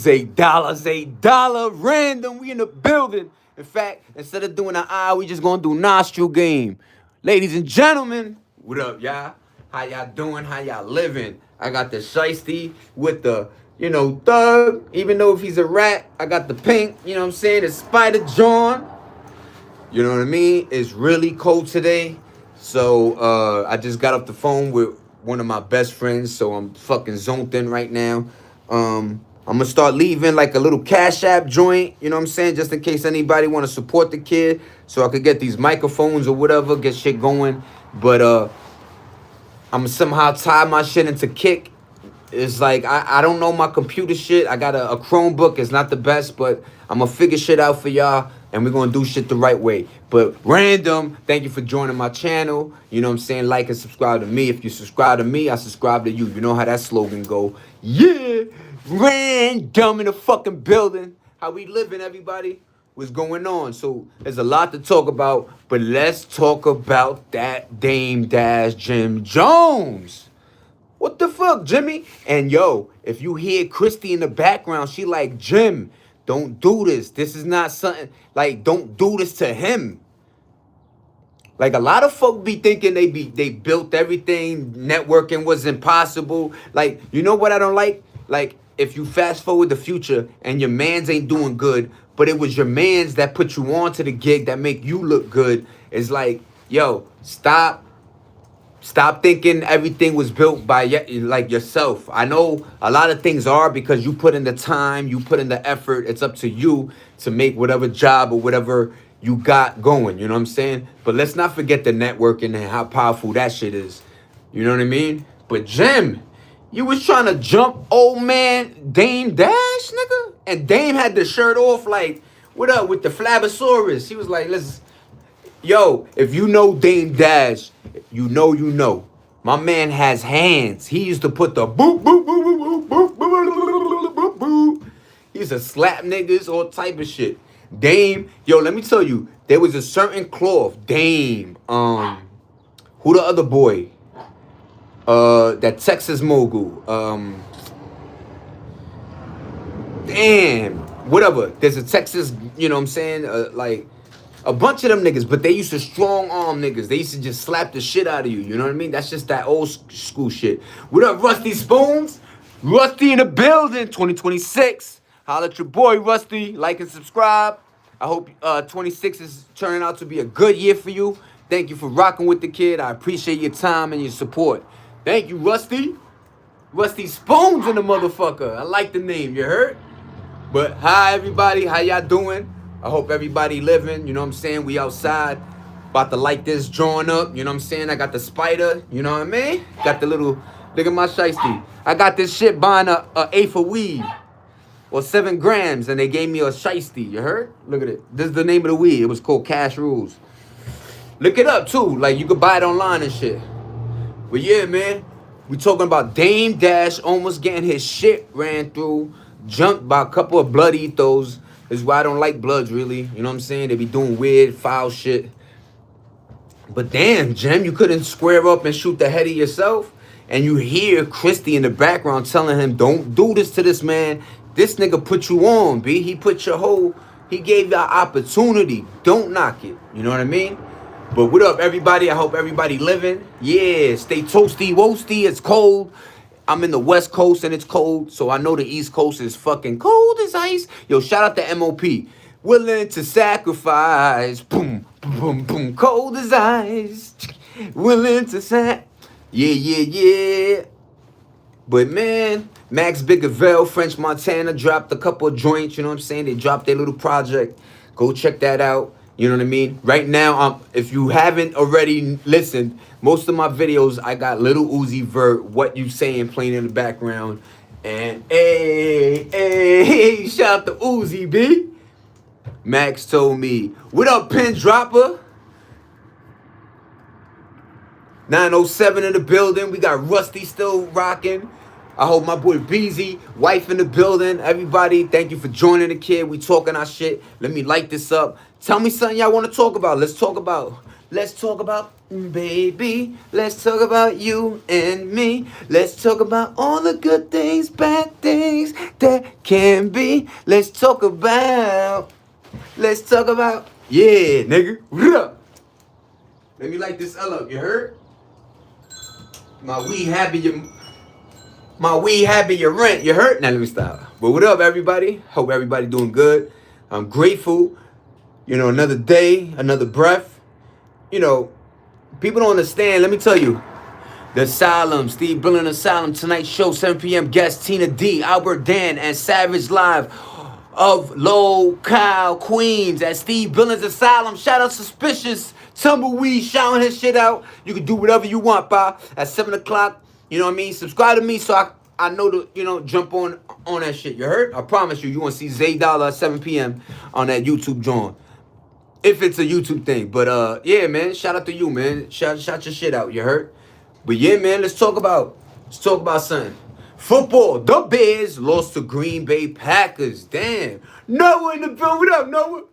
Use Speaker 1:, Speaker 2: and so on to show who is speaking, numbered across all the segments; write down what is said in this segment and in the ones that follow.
Speaker 1: $8, random. We in the building. In fact, instead of doing an eye, we just gonna do nostril game. Ladies and gentlemen, what up, y'all? How y'all doing? How y'all living? I got the shiesty with the, thug. Even though if he's a rat, I got the pink. You know what I'm saying? The Spider John. You know what I mean? It's really cold today. So I just got off the phone with one of my best friends. So I'm fucking zoned in right now. I'm gonna start leaving like a little Cash App joint, you know what I'm saying? Just in case anybody wanna support the kid. So I could get these microphones or whatever, get shit going. But I'm gonna somehow tie my shit into Kick. It's like I don't know my computer shit. I got a Chromebook. It's not the best, but I'm gonna figure shit out for y'all, and we're gonna do shit the right way. But random, thank you for joining my channel. You know what I'm saying? Like and subscribe to me. If you subscribe to me, I subscribe to you. You know how that slogan go. Yeah, random in the fucking building. How we living, everybody? What's going on? So there's a lot to talk about, but let's talk about that Dame Dash Jim Jones. What the fuck, Jimmy? And yo, if you hear Christy in the background, she like, Jim, don't do this. This is not something, like, don't do this to him. Like, a lot of folk be thinking they built everything, networking was impossible. Like, you know what I don't like? Like, if you fast forward the future and your mans ain't doing good, but it was your mans that put you on to the gig that make you look good, it's like, yo, Stop thinking everything was built by like yourself. I know a lot of things are because you put in the time, you put in the effort. It's up to you to make whatever job or whatever you got going. You know what I'm saying? But let's not forget the networking and how powerful that shit is. You know what I mean? But Jim, you was trying to jump old man Dame Dash, nigga? And Dame had the shirt off like, what up with the Flabosaurus? He was like, listen. Yo, if you know Dame Dash, you know. My man has hands. He used to put the boop, boop, boop, boop, boop, boop, boop, boop, boop. He used to slap niggas, all type of shit. Dame, yo, let me tell you, there was a certain cloth. Dame, who the other boy? That Texas mogul. Damn, whatever. There's a Texas, you know what I'm saying? Like, a bunch of them niggas, but they used to strong arm niggas. They used to just slap the shit out of you. You know what I mean? That's just that old school shit. What up, Rusty Spoons? Rusty in the building, 2026. Holla at your boy, Rusty. Like and subscribe. I hope 26 is turning out to be a good year for you. Thank you for rocking with the kid. I appreciate your time and your support. Thank you, Rusty. Rusty Spoons in the motherfucker. I like the name, you heard? But hi, everybody. How y'all doing? I hope everybody living, you know what I'm saying? We outside, about to light this joint up, you know what I'm saying? I got the spider, you know what I mean? Got the little, look at my shiesty. I got this shit buying a eighth of weed, or 7 grams, and they gave me a shiesty, you heard? Look at it. This is the name of the weed. It was called Cash Rules. Look it up, too. Like, you could buy it online and shit. But yeah, man, we talking about Dame Dash almost getting his shit ran through, jumped by a couple of blood ethos. This is why I don't like Bloods, really. You know what I'm saying? They be doing weird, foul shit. But damn, Jim, you couldn't square up and shoot the head of yourself? And you hear Christy in the background telling him, don't do this to this man. This nigga put you on, B. He put your whole, he gave you an opportunity. Don't knock it. You know what I mean? But what up, everybody? I hope everybody living. Yeah, stay toasty, woasty. It's cold. I'm in the West Coast and it's cold, so I know the East Coast is fucking cold as ice. Yo, shout out to MOP. Willing to sacrifice. Boom, boom, boom. Cold as ice. Willing to Yeah. But man, Max Bigavell, French Montana dropped a couple of joints, you know what I'm saying? They dropped their little project. Go check that out. You know what I mean? Right now, if you haven't already listened, most of my videos, I got Lil Uzi Vert, What You Saying, playing in the background. And hey, shout out to Uzi, B. Max told me, what up, Pen Dropper? 907 in the building. We got Rusty still rocking. I hope my boy Beezy, wife in the building. Everybody, thank you for joining the kid. We talking our shit. Let me light this up. Tell me something y'all want to talk about. Let's talk about Baby, let's talk about you and me. Let's talk about all the good things, bad things that can be. Let's talk about, yeah, nigga. What up? Let me light this L up, you heard? My weed habit, your rent, you heard? Now let me stop. But what up, everybody? Hope everybody doing good. I'm grateful. You know, another day, another breath. You know, people don't understand. Let me tell you. The Asylum, Steve Brilliant Asylum, tonight's show, 7 p.m. Guest Tina D, Albert Dan, and Savage Live of Low Kyle, Queens at Steve Brilliant's Asylum. Shout out Suspicious, Tumbleweed, shouting his shit out. You can do whatever you want, pa. At 7 o'clock, you know what I mean? Subscribe to me so I know to, you know, jump on that shit. You heard? I promise you, you want to see Zay Dollar at 7 p.m. on that YouTube joint. If it's a YouTube thing. But, yeah, man, shout out to you, man. Shout your shit out, you heard? But yeah, man, let's talk about something. Football. The Bears lost to Green Bay Packers. Damn. Noah in the building. What up, Noah?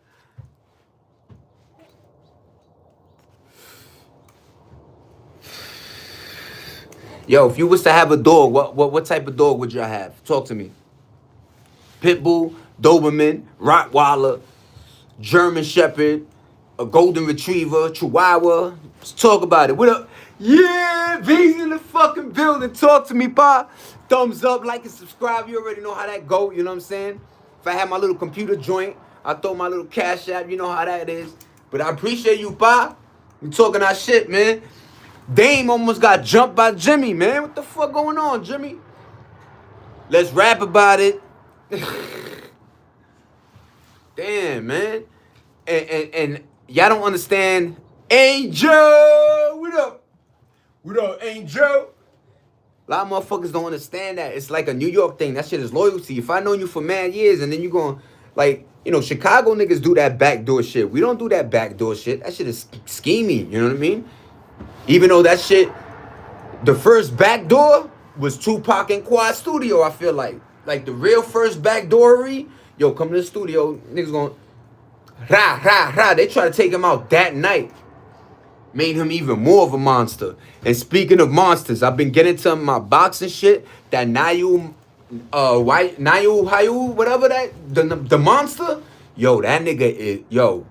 Speaker 1: Yo, if you was to have a dog, what type of dog would you have? Talk to me. Pitbull, Doberman, Rottweiler, German Shepherd, a Golden Retriever, Chihuahua. Let's talk about it. What up? Yeah, V's in the fucking building. Talk to me, pa. Thumbs up, like and subscribe. You already know how that go. You know what I'm saying? If I had my little computer joint, I throw my little cash app. You know how that is. But I appreciate you, pa. You talking our shit, man. Dame almost got jumped by Jimmy, man. What the fuck going on, Jimmy? Let's rap about it. Damn, man. And y'all don't understand. Angel, what up? What up, Angel? A lot of motherfuckers don't understand that. It's like a New York thing. That shit is loyalty. If I know you for mad years and then you going, like, you know, Chicago niggas do that backdoor shit. We don't do that backdoor shit. That shit is scheming. You know what I mean? Even though that shit, the first backdoor was Tupac and Quad Studio, I feel like. Like the real first backdoorery, yo, come to the studio, niggas going, rah, rah, rah. They try to take him out that night. Made him even more of a monster. And speaking of monsters, I've been getting to my boxing shit. That Nayu, Hayu, whatever that, the monster. Yo, that nigga is, yo,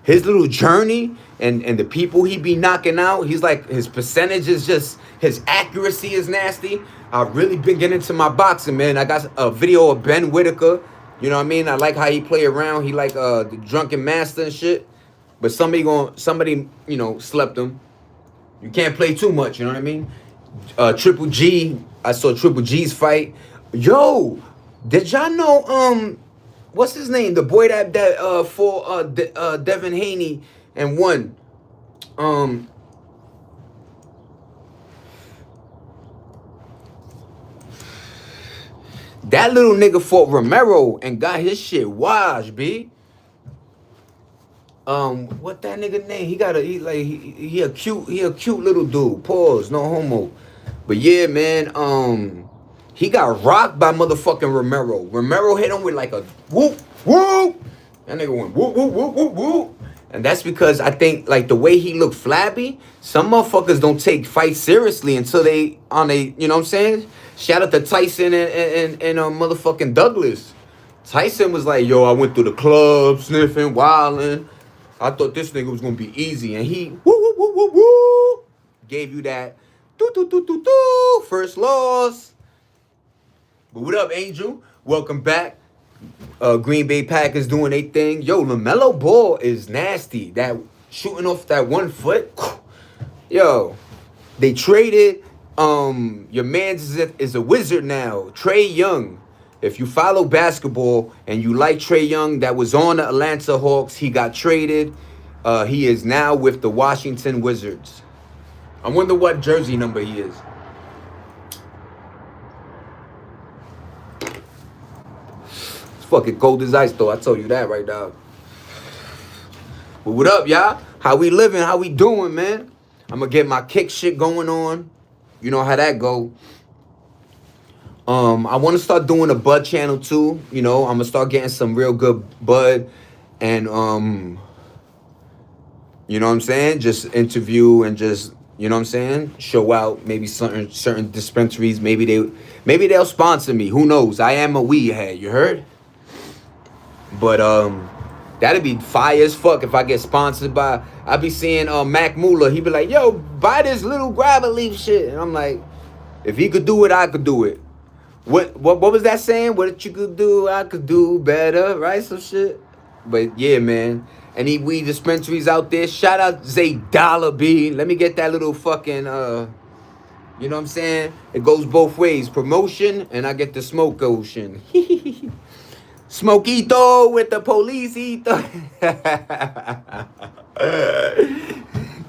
Speaker 1: his little journey and the people he be knocking out, he's like, his percentage is just, his accuracy is nasty. I've really been getting into my boxing, man. I got a video of Ben Whitaker. You know what I mean? I like how he play around. He like the drunken master and shit. But somebody, you know, slept him. You can't play too much, you know what I mean? Triple G, I saw Triple G's fight. Yo, did y'all know, what's his name? The boy that fought Devin Haney and won. That little nigga fought Romero and got his shit washed, B. What that nigga name? He a cute little dude. Pause, no homo. But yeah, man, he got rocked by motherfucking Romero. Romero hit him with like a whoop, whoop. That nigga went whoop, whoop, whoop, whoop, whoop. And that's because I think like the way he looked flabby, some motherfuckers don't take fights seriously until they on a, you know what I'm saying? Shout out to Tyson and motherfucking Douglas. Tyson was like, yo, I went through the club, sniffing, wilding. I thought this nigga was gonna be easy, and he woo gave you that first loss. But what up, Angel? Welcome back. Green Bay Packers doing their thing. Yo, LaMelo Ball is nasty. That shooting off that 1 foot. Yo, they traded. Your man's is a wizard now. Trae Young. If you follow basketball and you like Trae Young, that was on the Atlanta Hawks, he got traded. He is now with the Washington Wizards. I wonder what jersey number he is. It's fucking cold as ice, though. I told you that right now. But what up, y'all? How we living? How we doing, man? I'm gonna get my kick shit going on. You know how that go. I want to start doing a bud channel too. You know, I'm gonna start getting some real good bud, and You know what I'm saying? Just interview and just, you know what I'm saying? Show out maybe certain dispensaries. Maybe they'll sponsor me. Who knows? I am a weed head. You heard? But that'd be fire as fuck if I get sponsored by. I be seeing Mac Muller. He be like, "Yo, buy this little grabber leaf shit," and I'm like, if he could do it, I could do it. What was that saying? What you could do, I could do better, right? Some shit. But yeah, man. Any weed dispensaries out there? Shout out Zay Dollar B. Let me get that little fucking you know what I'm saying? It goes both ways. Promotion and I get the smoke ocean. Smokito with the police.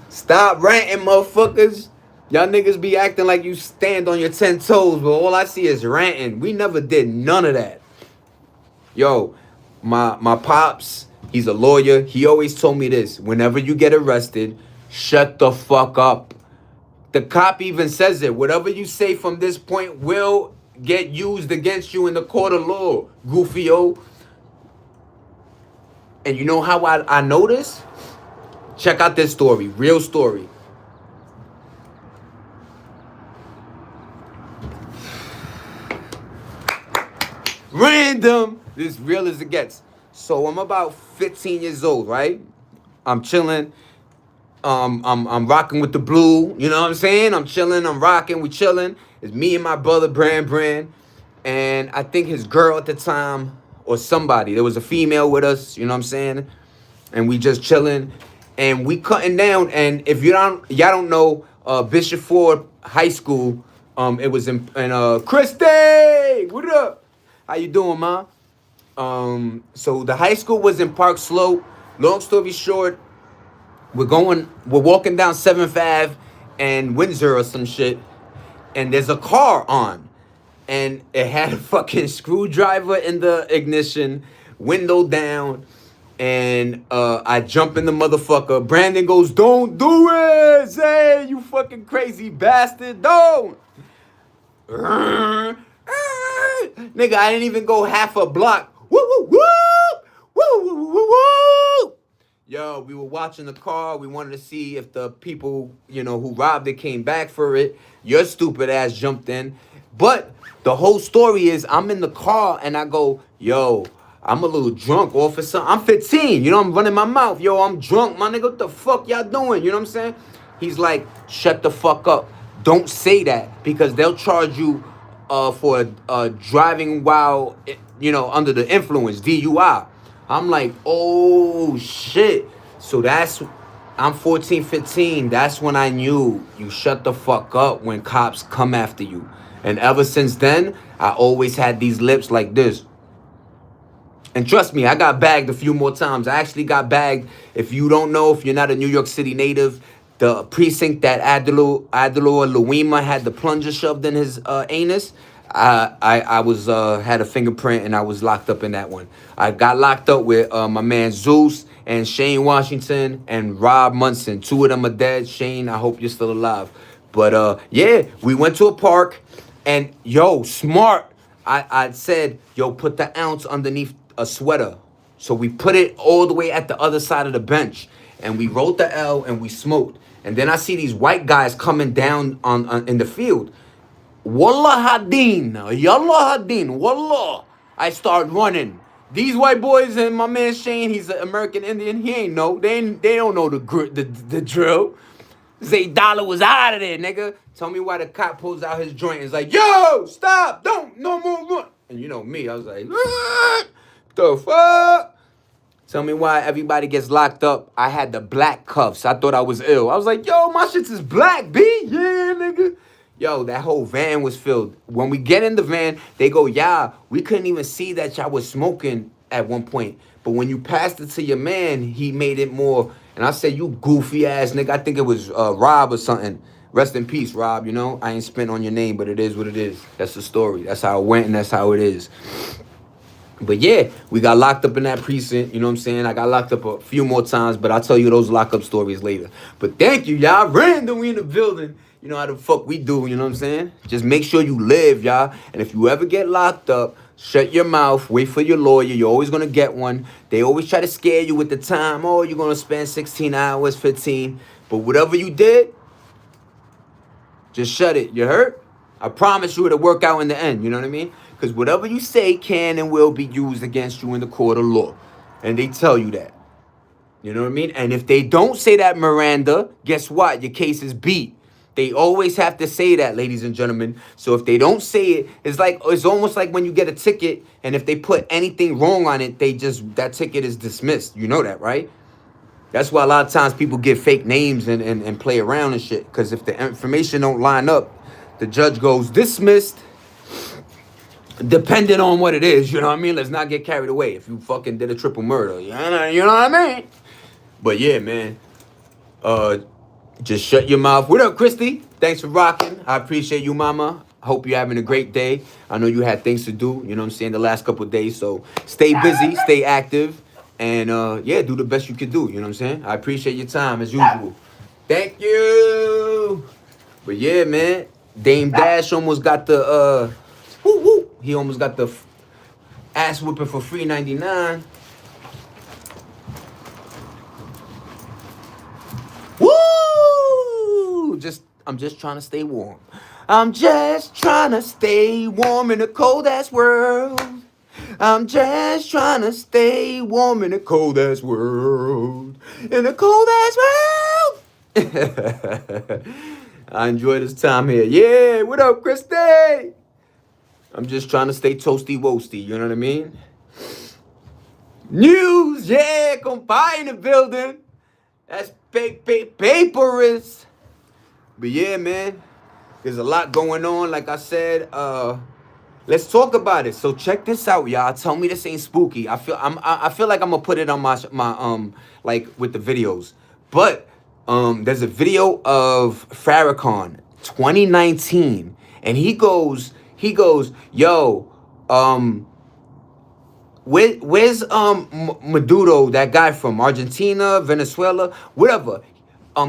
Speaker 1: Stop ranting, motherfuckers. Y'all niggas be acting like you stand on your 10 toes, but all I see is ranting. We never did none of that. Yo, my pops, he's a lawyer. He always told me this. Whenever you get arrested, shut the fuck up. The cop even says it. Whatever you say from this point will get used against you in the court of law, goofio. And you know how I know this? Check out this story. Real story. Random. This real as it gets. So I'm about 15 years old, right? I'm chilling. I'm rocking with the blue. You know what I'm saying? I'm chilling. I'm rocking. We chilling. It's me and my brother Brand, and I think his girl at the time or somebody. There was a female with us. You know what I'm saying? And we just chilling, and we cutting down. And if y'all don't know, Bishop Ford High School. It was in Christy. What up? How you doing, ma? So the high school was in Park Slope. Long story short, we're walking down 7th Ave and Windsor or some shit, and there's a car on, and it had a fucking screwdriver in the ignition, window down, and I jump in the motherfucker. Brandon goes, "Don't do it, Zay, you fucking crazy bastard, don't." Nigga, I didn't even go half a block. Woo, woo, woo! Woo, woo, woo, woo, woo! Yo, we were watching the car. We wanted to see if the people, who robbed it came back for it. Your stupid ass jumped in. But the whole story is I'm in the car and I go, yo, I'm a little drunk, officer. I'm 15. I'm running my mouth. Yo, I'm drunk, my nigga. What the fuck y'all doing? You know what I'm saying? He's like, shut the fuck up. Don't say that because they'll charge you for driving while, under the influence, DUI. I'm like, oh, shit. So I'm 14, 15. That's when I knew you shut the fuck up when cops come after you. And ever since then, I always had these lips like this. And trust me, I got bagged a few more times. I actually got bagged. If you don't know, if you're not a New York City native, the precinct that Adelo Luima had the plunger shoved in his anus, I was had a fingerprint and I was locked up in that one. I got locked up with my man Zeus and Shane Washington and Rob Munson. 2 of them are dead. Shane, I hope you're still alive. But yeah, we went to a park and yo, smart. I said, yo, put the ounce underneath a sweater. So we put it all the way at the other side of the bench and we wrote the L and we smoked. And then I see these white guys coming down on in the field. Wallah Hadin, Yallah Hadin, Wallah. I start running. These white boys and my man Shane, he's an American Indian. He ain't know. They don't know the drill. Zay Dollar was out of there, nigga. Tell me why the cop pulls out his joint and is like, yo, stop, don't, no more run. And you know me, I was like, what the fuck? Tell me why everybody gets locked up. I had the black cuffs. I thought I was ill. I was like, yo, my shit is black, B. Yeah, nigga. Yo, that whole van was filled. When we get in the van, they go, yeah, we couldn't even see that y'all was smoking at one point. But when you passed it to your man, he made it more. And I said, you goofy ass nigga. I think it was Rob or something. Rest in peace, Rob. I ain't spent on your name, but it is what it is. That's the story. That's how it went and that's how it is. But yeah, we got locked up in that precinct. You know what I'm saying? I got locked up a few more times, but I'll tell you those lockup stories later. But thank you, y'all. Random, we in the building. You know how the fuck we do, you know what I'm saying? Just make sure you live, y'all. And if you ever get locked up, Shut your mouth. Wait for your lawyer. You're always gonna get one. They always try to scare you with the time. Oh, you're gonna spend 16 hours, 15. But whatever you did, just shut it. You heard? I promise you it'll work out in the end. You know what I mean? Because whatever you say can and will be used against you in the court of law. And they tell you that. You know what I mean? And if they don't say that, Miranda, guess what? Your case is beat. They always have to say that, ladies and gentlemen. So if they don't say it, it's almost like when you get a ticket, and if they put anything wrong on it, that ticket is dismissed. You know that, right? That's why a lot of times people give fake names and play around and shit. Because if the information don't line up, the judge goes dismissed, depending on what it is. You know what I mean? Let's not get carried away. If you fucking did a triple murder, you know what I mean? But yeah, man. Just shut your mouth. What up, Christy? Thanks for rocking. I appreciate you, mama. Hope you're having a great day. I know you had things to do, you know what I'm saying, the last couple of days. So stay busy, stay active, and yeah, do the best you can do. You know what I'm saying? I appreciate your time as usual. Thank you. But yeah, man, Dame Dash almost got the he almost got the ass whipping for free 99. Woo! I'm just trying to stay warm. I'm just trying to stay warm in a cold ass world. I'm just trying to stay warm in a cold ass world. In a cold ass world. I enjoy this time here. Yeah, what up, Christy? I'm just trying to stay toasty woasty, you know what I mean? News, yeah, compa in the building. That's paperist. But yeah, man, there's a lot going on. Like I said, let's talk about it. So check this out, y'all. Tell me this ain't spooky. I feel like I'm gonna put it on my like with the videos. But there's a video of Farrakhan 2019, and he goes, yo, where's Maduro, that guy from Argentina, Venezuela, whatever.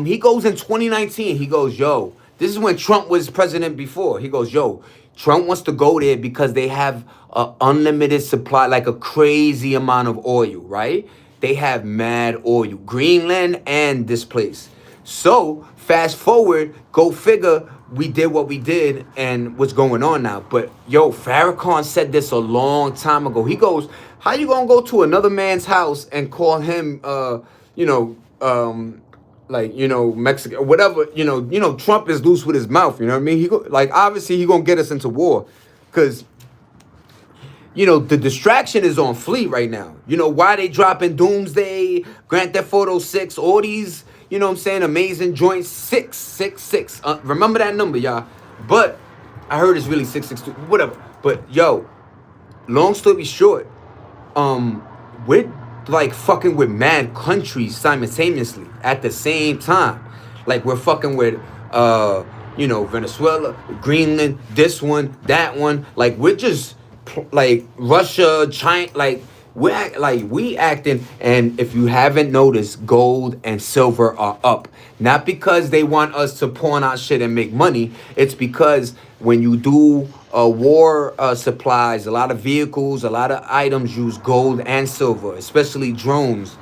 Speaker 1: He goes in 2019. He goes, yo, this is when Trump was president before. He goes, yo, Trump wants to go there because they have an unlimited supply, like a crazy amount of oil, right? They have mad oil, Greenland and this place. So fast forward, go figure, we did what we did and what's going on now. But yo, Farrakhan said this a long time ago. He goes, how you gonna go to another man's house and call him, like, you know, Mexican, whatever, you know, Trump is loose with his mouth, you know what I mean? Obviously he gonna get us into war, because, you know, the distraction is on Fleet right now. You know, why they dropping Doomsday, Grand Theft Auto 6, all these, you know what I'm saying, amazing joints, 666. Remember that number, y'all. But I heard it's really 662, whatever. But yo, long story short, we're like fucking with mad countries simultaneously at the same time. Like we're fucking with you know, Venezuela, Greenland, this one, that one. Like we're just like Russia, China, like we acting. And if you haven't noticed, gold and silver are up. Not because they want us to pawn our shit and make money. It's because when you do war supplies, a lot of vehicles, a lot of items use gold and silver, especially drones.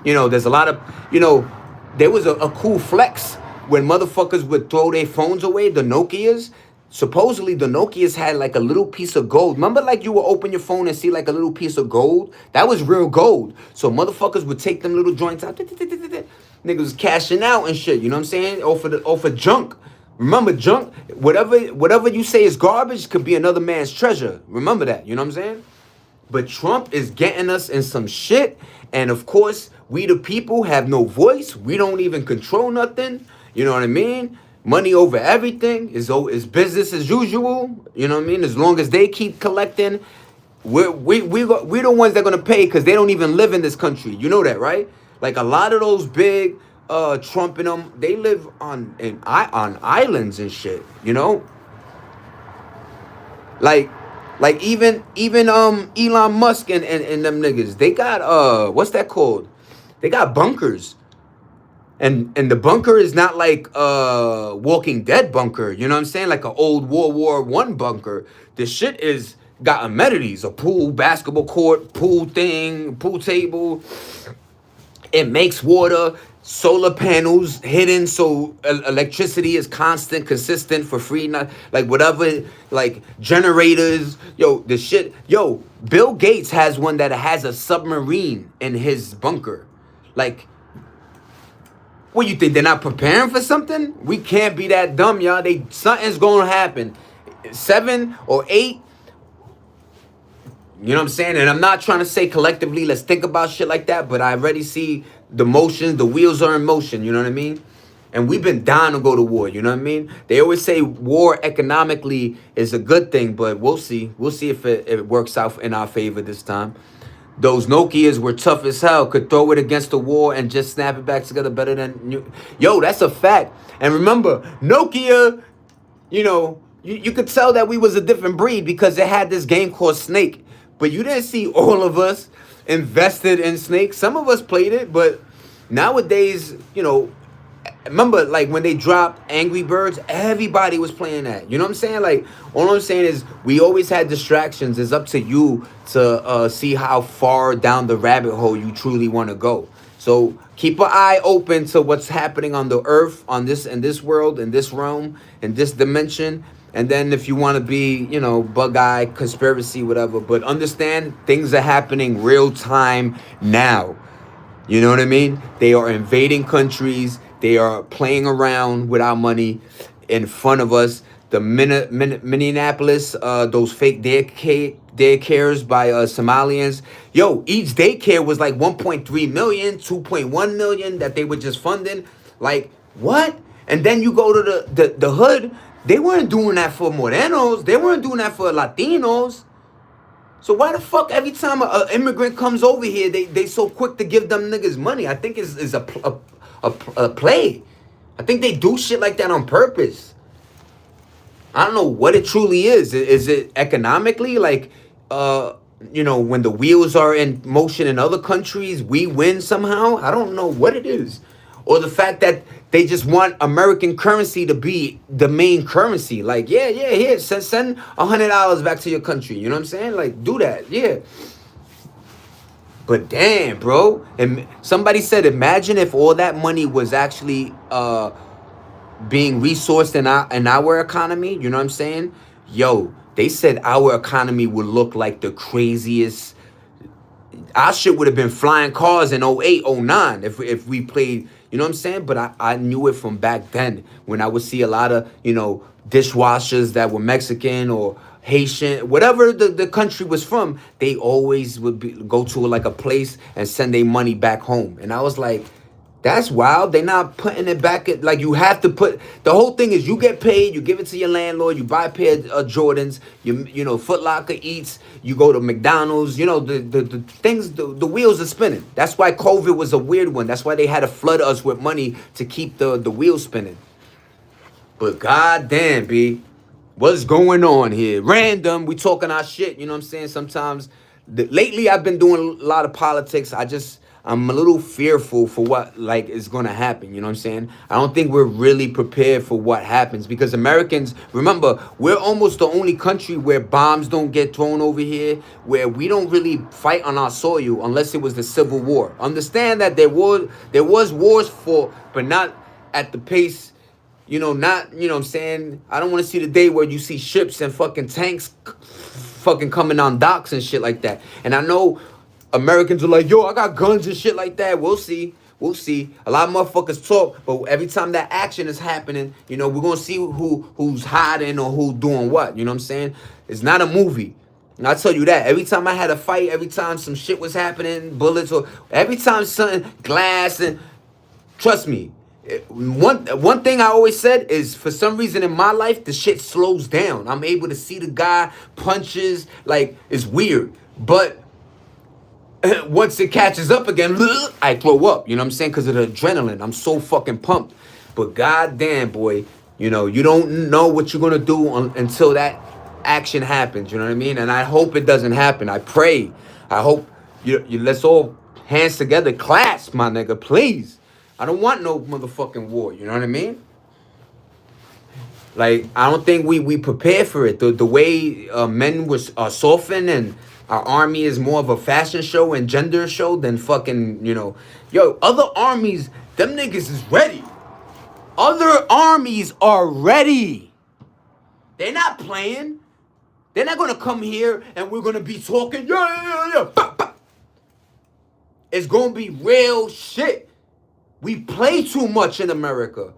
Speaker 1: You know, there's a lot of, you know, there was a cool flex when motherfuckers would throw their phones away, the Nokias. Supposedly the Nokias had like a little piece of gold. Remember, like you would open your phone and see like a little piece of gold? That was real gold. So motherfuckers would take them little joints out. Niggas was cashing out and shit, you know what I'm saying? Off of junk. Remember, junk, whatever you say is garbage could be another man's treasure. Remember that, you know what I'm saying? But Trump is getting us in some shit. And of course, we the people have no voice. We don't even control nothing. You know what I mean? Money over everything is business as usual. You know what I mean? As long as they keep collecting, we're the ones that are gonna pay, because they don't even live in this country. You know that, right? Like a lot of those big Trump and them, they live on islands and shit. You know, like even Elon Musk and them niggas, they got what's that called? They got bunkers. And the bunker is not like Walking Dead bunker, you know what I'm saying? Like an old World War I bunker. The shit is got amenities, a pool, basketball court, pool thing, pool table. It makes water, solar panels hidden, so electricity is constant, consistent for free. Not like whatever, like generators. Yo, the shit. Yo, Bill Gates has one that has a submarine in his bunker. Like, what you think? They're not preparing for something? We can't be that dumb, y'all. Something's gonna happen. 7 or 8. You know what I'm saying? And I'm not trying to say collectively, let's think about shit like that, but I already see the motions, the wheels are in motion, you know what I mean? And we've been dying to go to war, you know what I mean? They always say war economically is a good thing, but we'll see. We'll see if it works out in our favor this time. Those Nokias were tough as hell, could throw it against the wall and just snap it back together better than you. Yo, that's a fact. And remember, Nokia, you know, you could tell that we was a different breed because it had this game called Snake. But you didn't see all of us invested in Snake. Some of us played it, but nowadays, you know, remember like when they dropped Angry Birds, everybody was playing that. You know what I'm saying? Like, all I'm saying is we always had distractions. It's up to you to see how far down the rabbit hole you truly want to go. So keep an eye open to what's happening on the earth, on this, in this world, in this realm, in this dimension. And then if you want to be, you know, bug eye, conspiracy, whatever. But understand things are happening real time now. You know what I mean? They are invading countries. They are playing around with our money in front of us. The Minneapolis, those fake daycares by Somalians. Yo, each daycare was like 1.3 million, 2.1 million that they were just funding. Like, what? And then you go to the hood. They weren't doing that for Morenos. They weren't doing that for Latinos. So why the fuck every time an immigrant comes over here, they so quick to give them niggas money? I think it's a play. I think they do shit like that on purpose. I don't know what it truly is. Is it economically? Like, you know, when the wheels are in motion in other countries, we win somehow? I don't know what it is. Or the fact that they just want American currency to be the main currency. Like, yeah, here, send $100 back to your country. You know what I'm saying? Like, do that, yeah. But damn, bro. And somebody said, imagine if all that money was actually being resourced in our economy. You know what I'm saying? Yo, they said our economy would look like the craziest. Our shit would have been flying cars in 08, 09 if we played, you know what I'm saying? But I knew it from back then when I would see a lot of, you know, dishwashers that were Mexican or Haitian, whatever the country was from, they always would go to like a place and send their money back home. And I was like, that's wild. They're not putting it back at, like, you have to put, the whole thing is you get paid, you give it to your landlord, you buy a pair of Jordans, you know, Foot Locker eats, you go to McDonald's, you know, the things, the wheels are spinning. That's why COVID was a weird one. That's why they had to flood us with money to keep the wheels spinning. But goddamn, B, what's going on here? Random, we talking our shit, you know what I'm saying? Sometimes, lately I've been doing a lot of politics. I'm a little fearful for what like is gonna happen. You know what I'm saying? I don't think we're really prepared for what happens because Americans, remember, we're almost the only country where bombs don't get thrown over here, where we don't really fight on our soil unless it was the Civil War. Understand that there was wars for, but not at the pace. You know, not, you know what I'm saying? I don't want to see the day where you see ships and fucking tanks fucking coming on docks and shit like that. And I know Americans are like, yo, I got guns and shit like that. We'll see. We'll see. A lot of motherfuckers talk, but every time that action is happening, you know, we're going to see who's hiding or who's doing what. You know what I'm saying? It's not a movie. And I tell you that. Every time I had a fight, every time some shit was happening, bullets, or every time something, glass, and trust me, one thing I always said is for some reason in my life, the shit slows down. I'm able to see the guy punches, like, it's weird. But once it catches up again, I throw up. You know what I'm saying? Because of the adrenaline. I'm so fucking pumped. But goddamn, boy, you know, you don't know what you're going to do until that action happens. You know what I mean? And I hope it doesn't happen. I pray. I hope you let's all hands together, clasp, my nigga, please. I don't want no motherfucking war. You know what I mean? Like, I don't think we prepare for it. The way men are softened, and our army is more of a fashion show and gender show than fucking, yo, other armies, them niggas is ready. Other armies are ready. They're not playing. They're not gonna come here and we're gonna be talking. Yeah. Bah, bah. It's gonna be real shit. We play too much in America.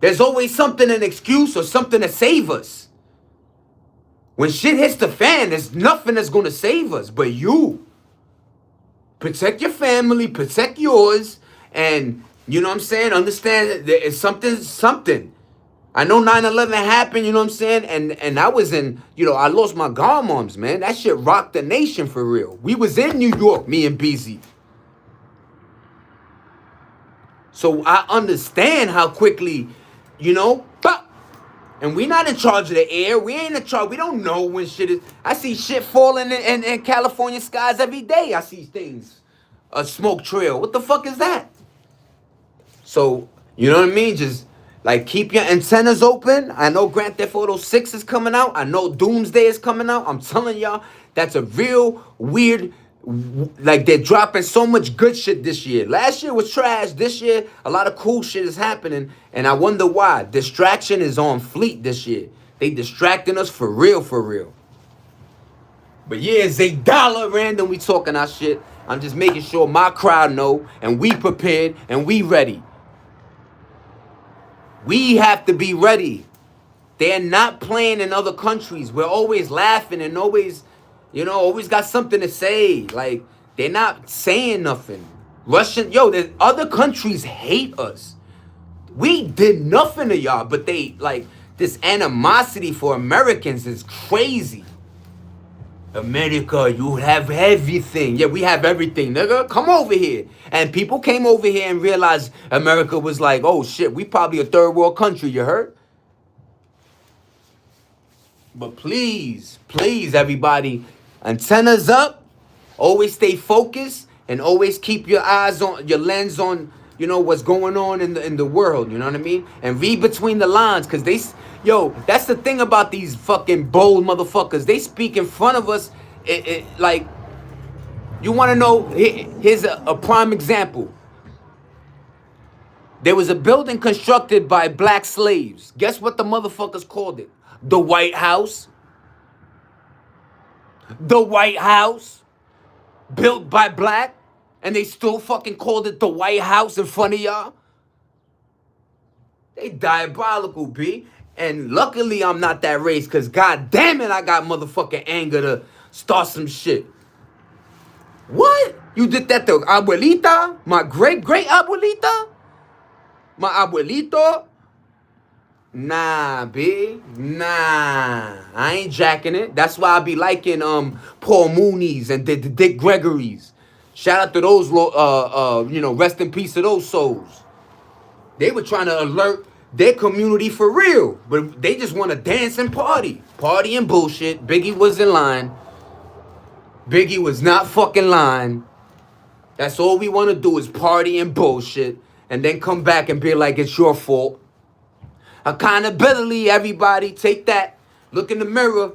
Speaker 1: There's always something, an excuse or something to save us. When shit hits the fan, there's nothing that's gonna save us but you. Protect your family, protect yours, and you know what I'm saying? Understand that it's something. I know 9/11 happened, you know what I'm saying? And I was in, I lost my godmoms, man. That shit rocked the nation for real. We was in New York, me and BZ. So I understand how quickly, and we not in charge of the air. We ain't in charge. We don't know when shit is. I see shit falling in California skies every day. I see things. A smoke trail. What the fuck is that? So, you know what I mean? Just, like, keep your antennas open. I know Grand Theft Auto 6 is coming out. I know Doomsday is coming out. I'm telling y'all, that's a real weird, like, they're dropping so much good shit this year. Last year was trash. This year, a lot of cool shit is happening. And I wonder why. Distraction is on fleet this year. They distracting us for real, for real. But yeah, $8 random, we talking our shit. I'm just making sure my crowd know, and we prepared, and we ready. We have to be ready. They're not playing in other countries. We're always laughing and always, always got something to say. Like, they're not saying nothing. The other countries hate us. We did nothing to y'all, but they, like, this animosity for Americans is crazy. America, you have everything. Yeah, we have everything, nigga. Come over here. And people came over here and realized America was like, oh shit, we probably a third world country, you heard? But please, everybody, antennas up, always stay focused, and always keep your eyes on, your lens on, what's going on in the world, you know what I mean? And read between the lines, because that's the thing about these fucking bold motherfuckers. They speak in front of us, like, you want to know, here's a prime example. There was a building constructed by black slaves. Guess what the motherfuckers called it? The White House. The White House. Built by black. And they still fucking called it the White House in front of y'all. They diabolical, B. And luckily I'm not that race, because god damn it, I got motherfucking anger to start some shit. What? You did that to abuelita? My great abuelita? My abuelito? Nah, B. Nah. I ain't jacking it. That's why I be liking Paul Mooney's and the Dick Gregory's. Shout out to those, rest in peace to those souls. They were trying to alert their community for real, but they just want to dance and party. Party and bullshit. Biggie was in line. Biggie was not fucking lying. That's all we want to do is party and bullshit, and then come back and be like, it's your fault. Accountability, everybody. Take that. Look in the mirror.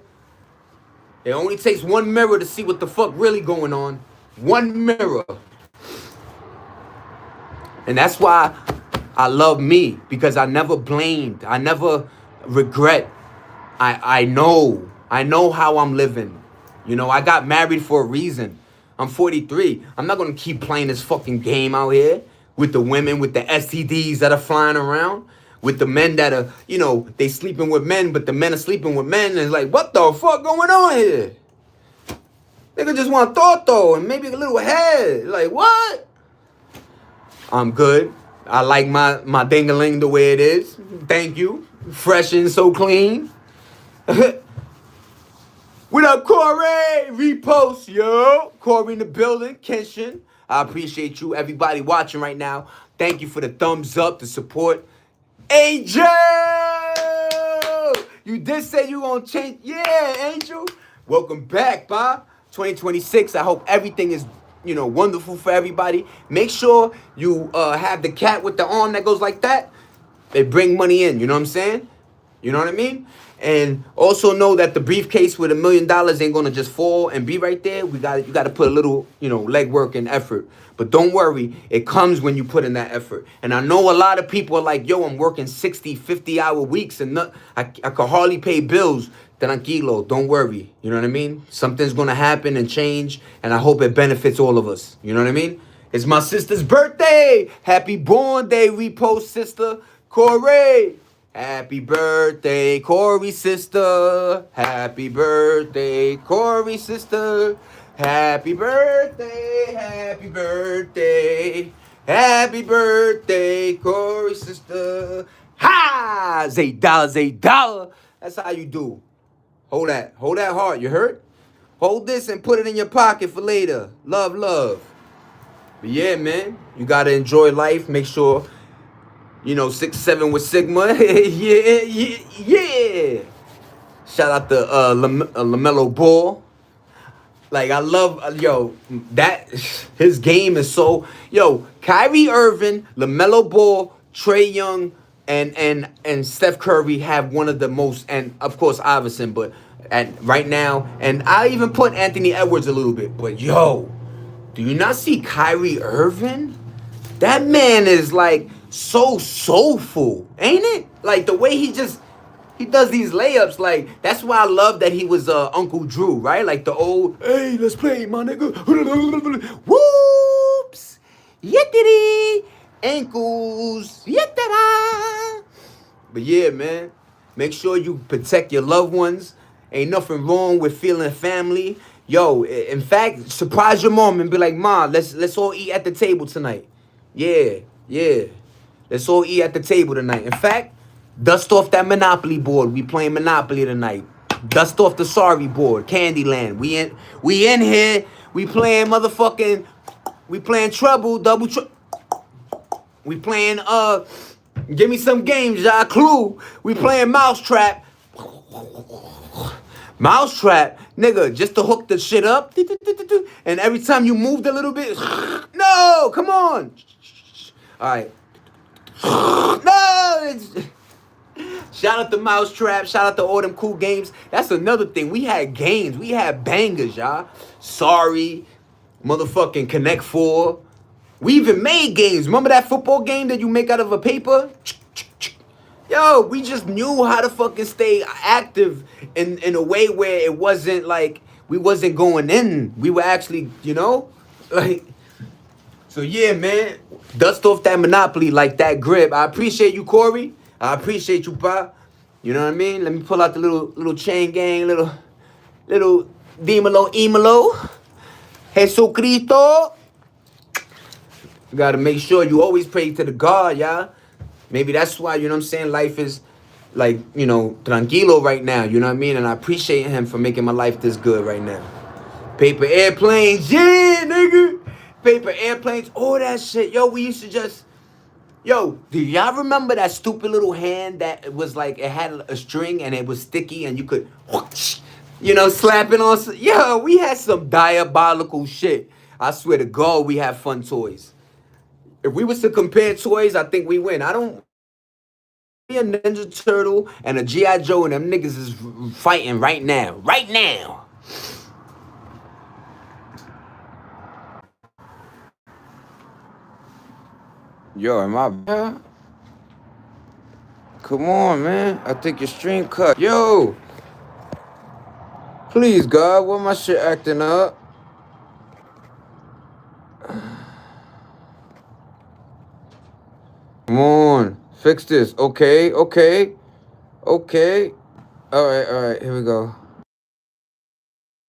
Speaker 1: It only takes one mirror to see what the fuck really going on. One mirror. And that's why I love me, because I never blamed. I never regret. I know how I'm living. I got married for a reason. I'm 43. I'm not going to keep playing this fucking game out here with the women, with the STDs that are flying around, with the men that are, they sleeping with men, but the men are sleeping with men. And it's like, what the fuck going on here? Nigga just want though, and maybe a little head. Like, what? I'm good. I like my ding-a-ling the way it is. Thank you. Fresh and so clean. What up, Corey? Repost, yo. Corey in the building. Kenshin. I appreciate you. Everybody watching right now. Thank you for the thumbs up, the support. Angel! You did say you gonna change. Yeah, Angel. Welcome back, Bob. 2026. I hope everything is, wonderful for everybody. Make sure you have the cat with the arm that goes like that. They bring money in, you know what I'm saying? You know what I mean? And also know that the briefcase with $1 million ain't gonna just fall and be right there. You gotta put a little, legwork and effort. But don't worry, it comes when you put in that effort. And I know a lot of people are like, yo, I'm working 60, 50-hour weeks and I could hardly pay bills. Tranquilo, don't worry. You know what I mean? Something's gonna happen and change, and I hope it benefits all of us. You know what I mean? It's my sister's birthday. Happy born day, repost sister Corey. Happy birthday, Corey sister. Happy birthday, Corey sister. Happy birthday, happy birthday. Happy birthday, Corey sister. Ha! $8. That's how you do. Hold that heart, you heard? Hold this and put it in your pocket for later. Love, love. But yeah, man, you gotta enjoy life. Make sure, 6'7" with Sigma. yeah. Shout out to LaMelo Ball. Like, I love, that, his game is so, Kyrie Irving, LaMelo Ball, Trae Young, and Steph Curry have one of the most, and of course Iverson, but right now, and I even put Anthony Edwards a little bit, but do you not see Kyrie Irving? That man is like so soulful, ain't it? Like the way he does these layups, like that's why I love that he was Uncle Drew, right? Like the old, hey, let's play, my nigga. Whoops, yittity, ankles, yittara. But yeah, man, make sure you protect your loved ones. Ain't nothing wrong with feeling family. Yo, in fact, surprise your mom and be like, Ma, let's all eat at the table tonight. Yeah. Let's all eat at the table tonight. In fact, dust off that Monopoly board. We playing Monopoly tonight. Dust off the Sorry board, Candyland. We in here. We playing Trouble, Double Trouble. We playing give me some games, y'all. Clue. We playing Mousetrap. Mousetrap, nigga, just to hook the shit up. And every time you moved a little bit, no, come on. All right. No. Shout out to Mousetrap. Shout out to all them cool games. That's another thing. We had games. We had bangers, y'all. Sorry. Motherfucking Connect 4. We even made games. Remember that football game that you make out of a paper? Yo, we just knew how to fucking stay active in a way where it wasn't like we wasn't going in. We were actually, like, so yeah, man. Dust off that Monopoly like that grip. I appreciate you, Corey. I appreciate you, Pa. You know what I mean? Let me pull out the little chain gang, little Dimelo, Emelo. Jesucristo. You gotta make sure you always pray to the God, y'all. Maybe that's why, life is like, tranquilo right now, you know what I mean? And I appreciate him for making my life this good right now. Paper airplanes, yeah, nigga. Paper airplanes, all that shit. Yo, we used to just, do y'all remember that stupid little hand that was like, it had a string and it was sticky and you could, slapping on, we had some diabolical shit. I swear to God, we had fun toys. If we was to compare toys, I think we win. I don't be a Ninja Turtle and a G.I. Joe and them niggas is fighting right now. Right now. Yo, am I bad? Come on, man. I think your stream cut. Yo. Please, God, why my shit acting up? Come on, fix this. Okay. All right, here we go.